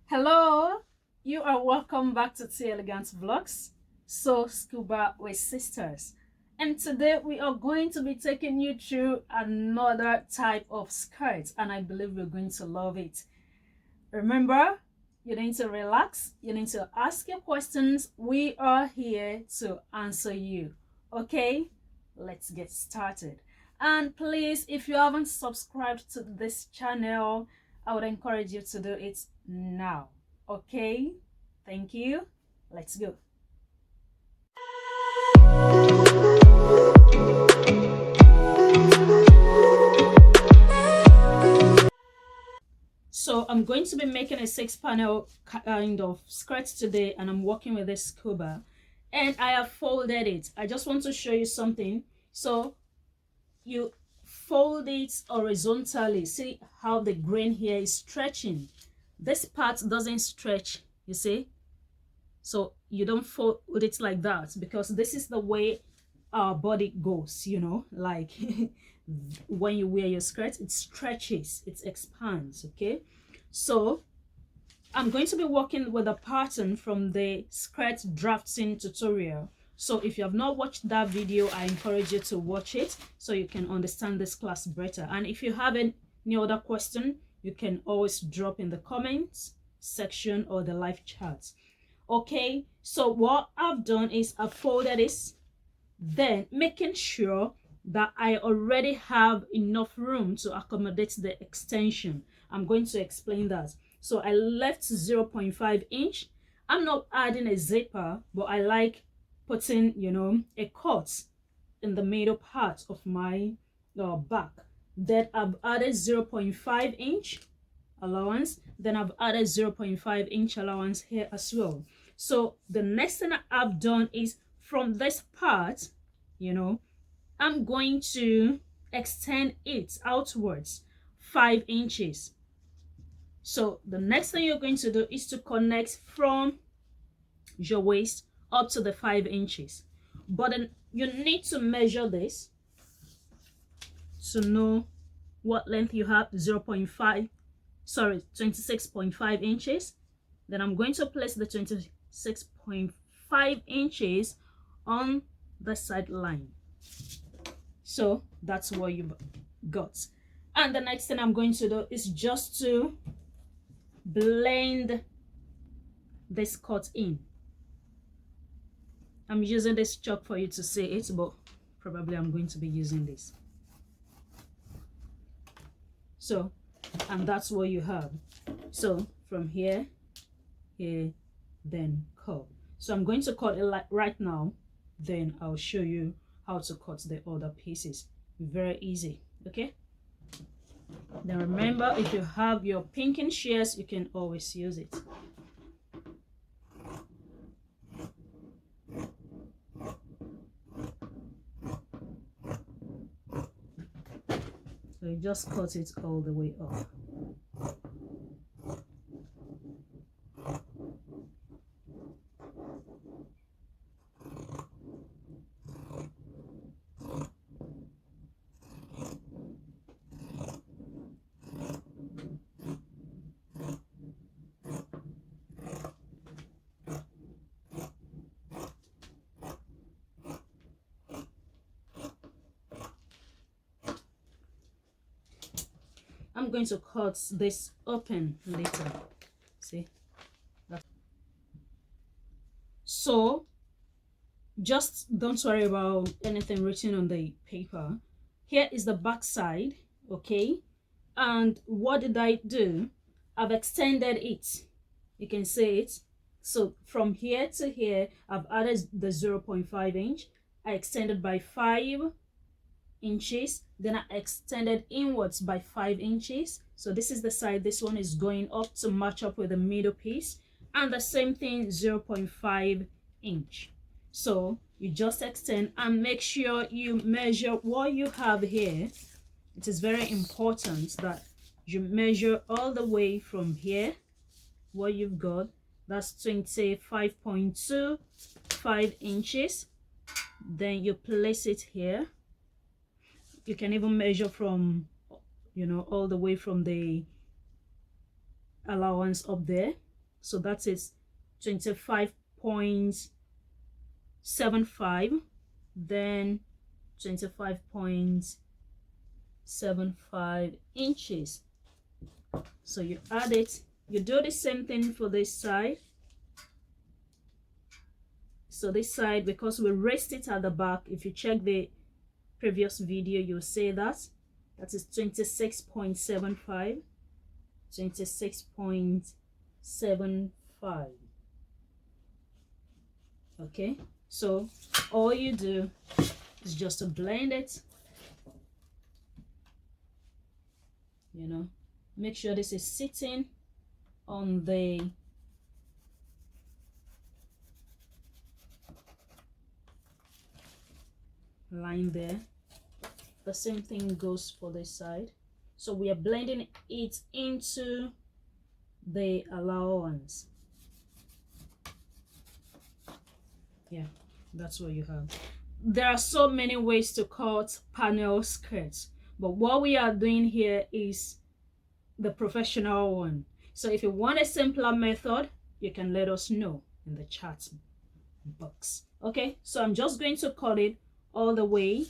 Hello, you are welcome back to T Elegance Vlogs. So Scuba with Sisters. And today we are going to be taking you through another type of skirt, and I believe you're going to love it. Remember, you need to relax, you need to ask your questions. We are here to answer you. Okay, let's get started. And please, if you haven't subscribed to this channel, I would encourage you to do it now. Okay, thank you. Let's go. So I'm going to be making a 6-panel kind of skirt today, and I'm working with this scuba, and I have folded it. I just want to show you something. So you fold it horizontally. See how the grain here is stretching. This part doesn't stretch, you see. So you don't fold it like that, because this is the way our body goes, you know, like when you wear your skirt, it stretches, it expands. Okay, so I'm going to be working with a pattern from the skirt drafting tutorial. So if you have not watched that video, I encourage you to watch it so you can understand this class better. And if you have any other question, you can always drop in the comments section or the live chat. Okay, so what I've done is I've folded this, then making sure that I already have enough room to accommodate the extension. I'm going to explain that. So I left 0.5 inch. I'm not adding a zipper, but I like putting, you know, a cut in the middle part of my back. Then I've added 0.5 inch allowance. Then I've added 0.5 inch allowance here as well. So the next thing I've done is from this part, you know, I'm going to extend it outwards 5 inches. So the next thing you're going to do is to connect from your waist up to the 5 inches. But then you need to measure this to know what length you have. 26.5 inches. Then I'm going to place the 26.5 inches on the side line. So that's what you've got. And the next thing I'm going to do is just to blend this cut in. I'm using this chalk for you to see it, but probably I'm going to be using this. So, and that's what you have. So from here, then cut. So I'm going to cut it right now, then I'll show you how to cut the other pieces. Very easy. Okay, then remember, if you have your pinking shears, you can always use it. So you just cut it all the way up. I'm going to cut this open later. See that? So just don't worry about anything written on the paper. Here is the back side. Okay, and what did I do? I've extended it. You can see it. So from here to here, I've added the 0.5 inch. I extended by 5 inches, then I extended inwards by 5 inches. So this is the side, this one is going up to match up with the middle piece, and the same thing, 0.5 inch. So you just extend and make sure you measure what you have here. It is very important that you measure all the way from here what you've got. That's 25.25 inches. Then you place it here. You can even measure from, you know, all the way from the allowance up there. So that is 25.75, then 25.75 inches. So you add it. You do the same thing for this side. So this side, because we raised it at the back, if you check the previous video, you'll see that is 26.75. 26.75. Okay, so all you do is just to blend it, you know, make sure this is sitting on the line there. The same thing goes for this side. So we are blending it into the allowance. Yeah, that's what you have. There are so many ways to cut panel skirts, but what we are doing here is the professional one. So if you want a simpler method, you can let us know in the chat box. Okay, so I'm just going to cut it all the way,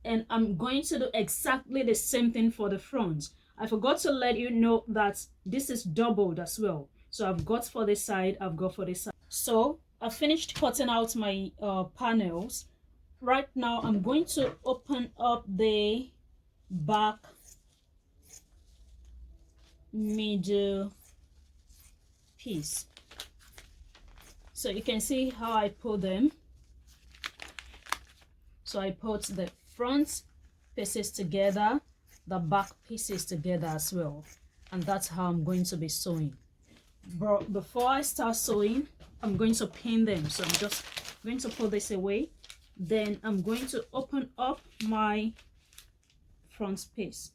and I'm going to do exactly the same thing for the front. I forgot to let you know that this is doubled as well. So I've got for this side, I've got for this side. So I finished cutting out my panels. Right now I'm going to open up the back middle piece. So you can see how I put them. So I put the front pieces together, the back pieces together as well, and that's how I'm going to be sewing. But before I start sewing, I'm going to pin them. So I'm just going to put this away, then I'm going to open up my front piece.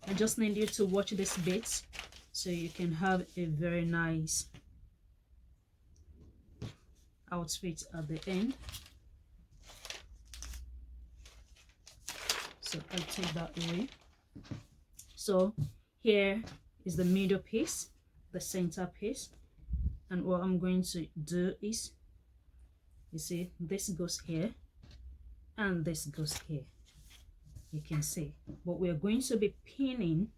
I just need you to watch this bit so you can have a very nice outfit at the end. So I take that away. So here is the middle piece, the center piece, and what I'm going to do is, you see, this goes here and this goes here, you can see, but we're going to be pinning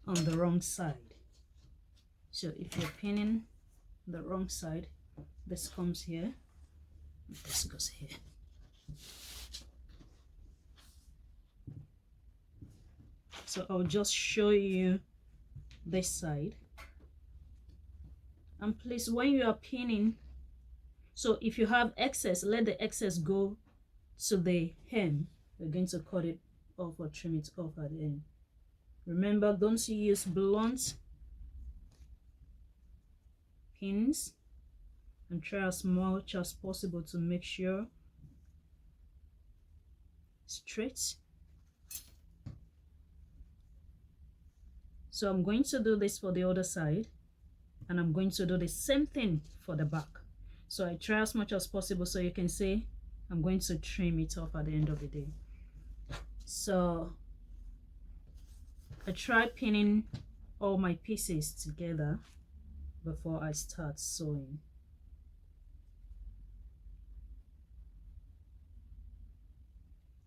on the wrong side. So if you're pinning the wrong side, this comes here, this goes here. So I'll just show you this side. And please, when you are pinning, so if you have excess, let the excess go to the hem. We're going to cut it off or trim it off at the end. Remember, don't use blunt pins, and try as much as possible to make sure straight. So I'm going to do this for the other side, and I'm going to do the same thing for the back. So I try as much as possible, so you can see I'm going to trim it off at the end of the day. So I try pinning all my pieces together before I start sewing.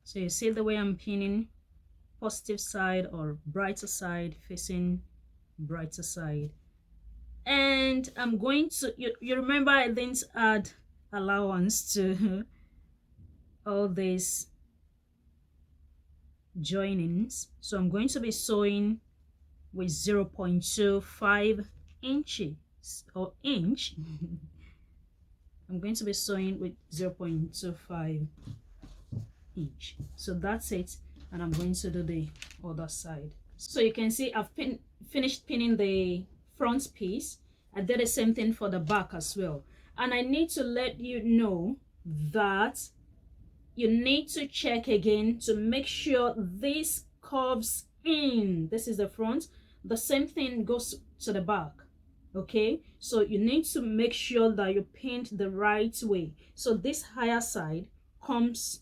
So you see the way I'm pinning, positive side or brighter side facing brighter side. And I'm going to, you remember I didn't add allowance to all these joinings, so I'm going to be sewing with 0.25 inches or inch. I'm going to be sewing with 0.25 inch. So that's it, and I'm going to do the other side. So you can see I've finished pinning the front piece. I did the same thing for the back as well, and I need to let you know that you need to check again to make sure this curves in. This is the front, the same thing goes to the back. Okay, so you need to make sure that you pinned the right way. So this higher side comes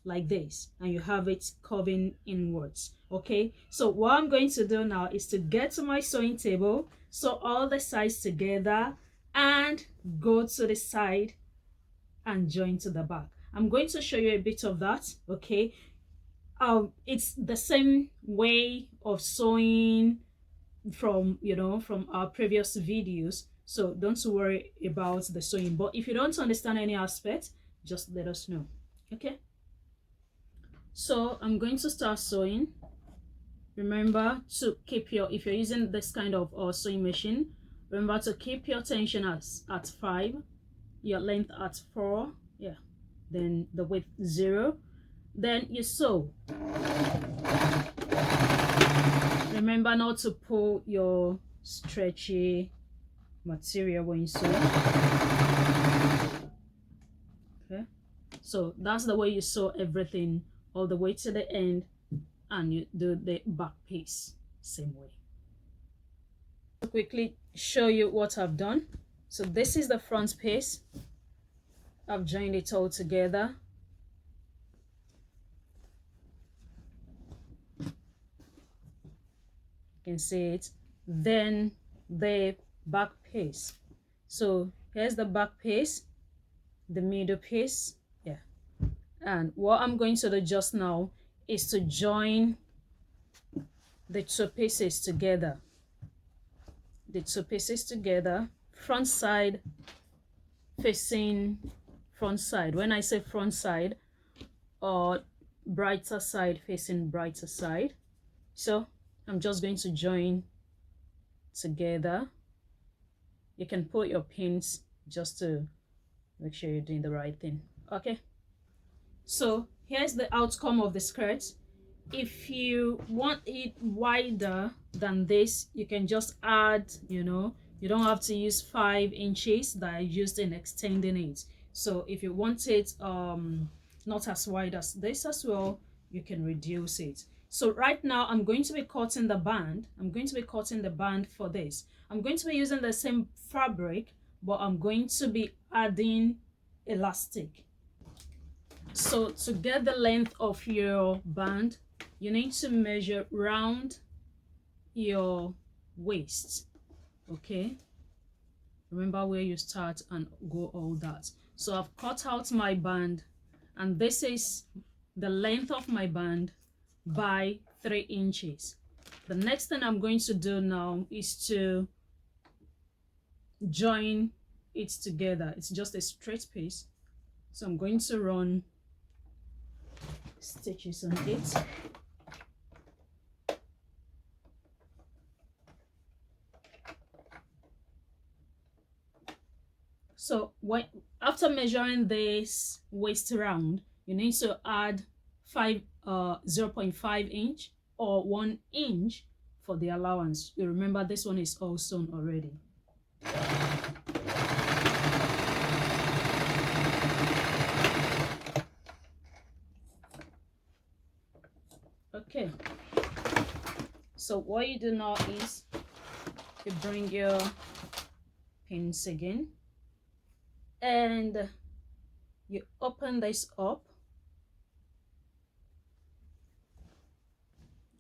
like this, and you have it curving inwards. Okay, so what I'm going to do now is to get to my sewing table, sew all the sides together and go to the side and join to the back. I'm going to show you a bit of that. Okay, it's the same way of sewing from, you know, from our previous videos, so don't worry about the sewing. But if you don't understand any aspect, just let us know. Okay, so I'm going to start sewing. Remember to keep your, if you're using this kind of sewing machine, remember to keep your tension at 5, your length at 4, yeah, then the width 0, then you sew. Remember not to pull your stretchy material when you sew. Okay, so that's the way you sew everything all the way to the end, and you do the back piece same way. To quickly show you what I've done. So this is the front piece. I've joined it all together. You can see it. Then the back piece. So here's the back piece, the middle piece, yeah. And what I'm going to do just now is to join the two pieces together. The two pieces together, front side facing front side. When I say front side, or brighter side facing brighter side. So I'm just going to join together. You can put your pins just to make sure you're doing the right thing. Okay, so here's the outcome of the skirt. If you want it wider than this, you can just add, you know, you don't have to use 5 inches that I used in extending it. So if you want it not as wide as this as well, you can reduce it. So right now I'm going to be cutting the band. I'm going to be cutting the band for this. I'm going to be using the same fabric, but I'm going to be adding elastic. So to get the length of your band, you need to measure round your waist. Okay, remember where you start and go all that. So I've cut out my band, and this is the length of my band by 3 inches. The next thing I'm going to do now is to join it together. It's just a straight piece, so I'm going to run stitches on it. So after measuring this waist round, you need to add 0.5 inch or 1 inch for the allowance. You remember this one is all sewn already. Okay, so what you do now is you bring your pins again and you open this up.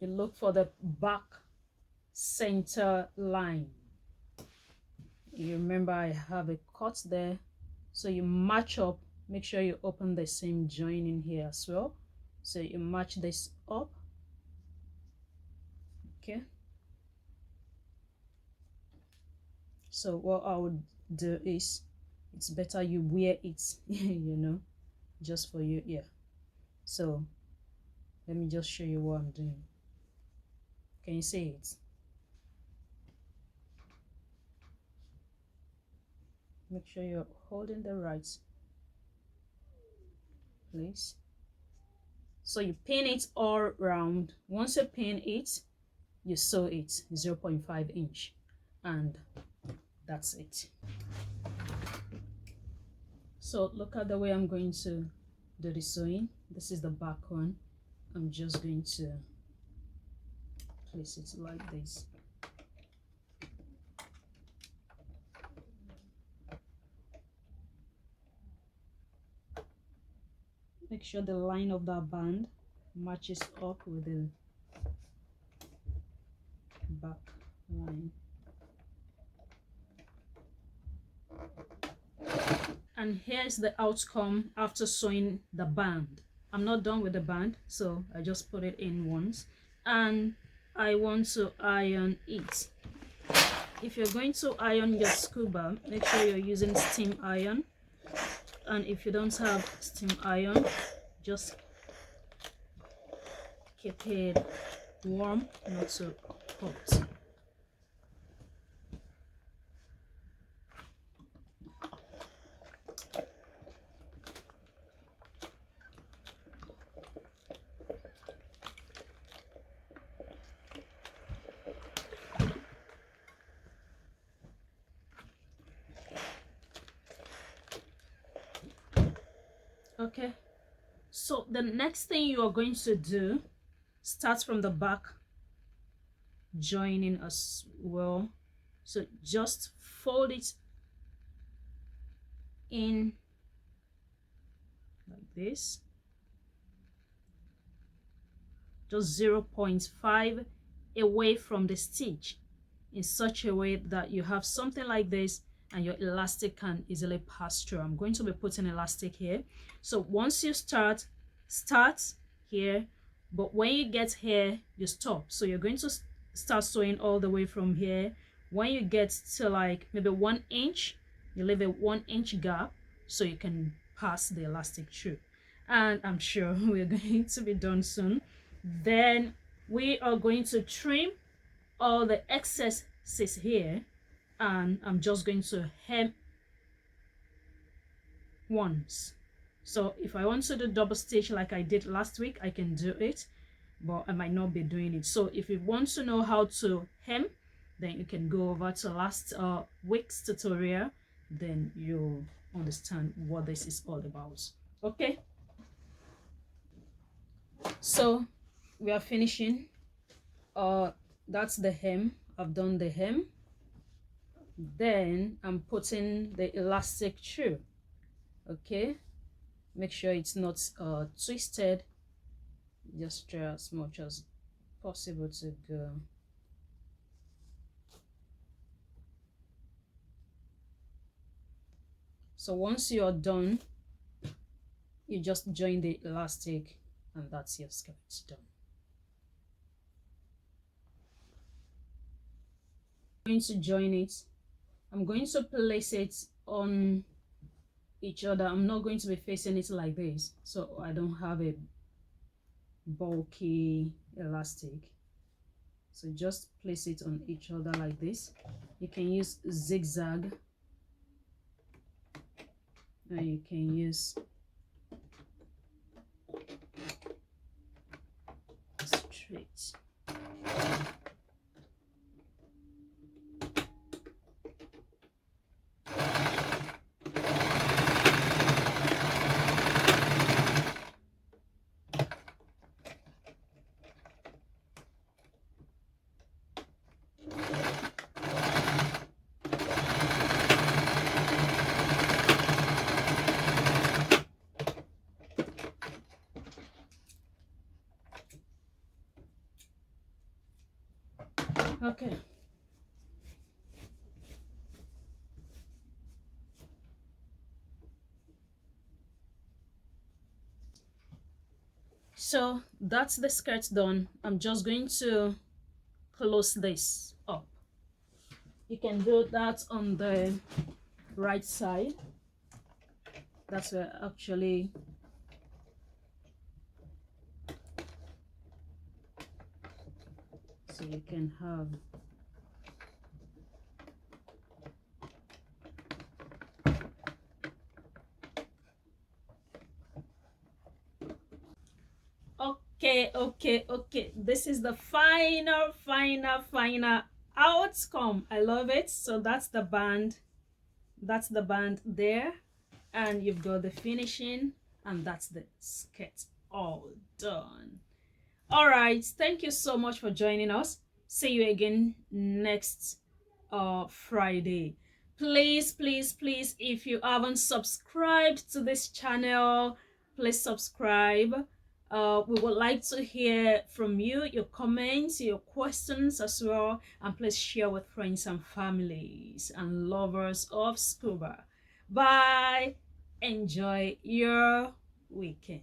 You look for the back center line. You remember I have a cut there, so you match up. Make sure you open the same join in here as well, so you match this up. Okay, so what I would do is, it's better you wear it you know, just for you. Yeah, so let me just show you what I'm doing. Can you see it? Make sure you're holding the right place. So you pin it all round. Once you pin it, you sew it 0.5 inch, and that's it. So look at the way I'm going to do the sewing. This is the back one. I'm just going to place it like this. Make sure the line of that band matches up with the back line. And here's the outcome after sewing the band. I'm not done with the band, so I just put it in once, and I want to iron it. If you're going to iron your scuba, make sure you're using steam iron, and if you don't have steam iron, just keep it warm, not so hot. Okay, so the next thing you are going to do, start from the back, joining as well. So just fold it in like this, just 0.5 away from the stitch, in such a way that you have something like this and your elastic can easily pass through. I'm going to be putting elastic here. So once you start here, but when you get here, you stop. So you're going to start sewing all the way from here. When you get to like maybe 1 inch, you leave a 1 inch gap so you can pass the elastic through. And I'm sure we're going to be done soon. Then we are going to trim all the excesses here, and I'm just going to hem once. So if I want to do double stitch like I did last week, I can do it, but I might not be doing it. So if you want to know how to hem, then you can go over to last week's tutorial, then you'll understand what this is all about. Okay, so we are finishing. That's the hem. I've done the hem. Then I'm putting the elastic through. Okay, make sure it's not twisted. Just try as much as possible to go. So once you're done, you just join the elastic, and that's your skirt done. I'm going to join it. I'm going to place it on each other. I'm not going to be facing it like this, so I don't have a bulky elastic. So just place it on each other like this. You can use zigzag, and you can use straight. Okay. So that's the skirt done. I'm just going to close this up. You can do that on the right side. That's where actually so you can have okay, this is the final outcome. I love it. So that's the band there, and you've got the finishing, and that's the skirt all done. All right, thank you so much for joining us. See you again next Friday. Please, if you haven't subscribed to this channel, please subscribe. We would like to hear from you, your comments, your questions as well, and please share with friends and families and lovers of scuba. Bye. enjoy your weekend.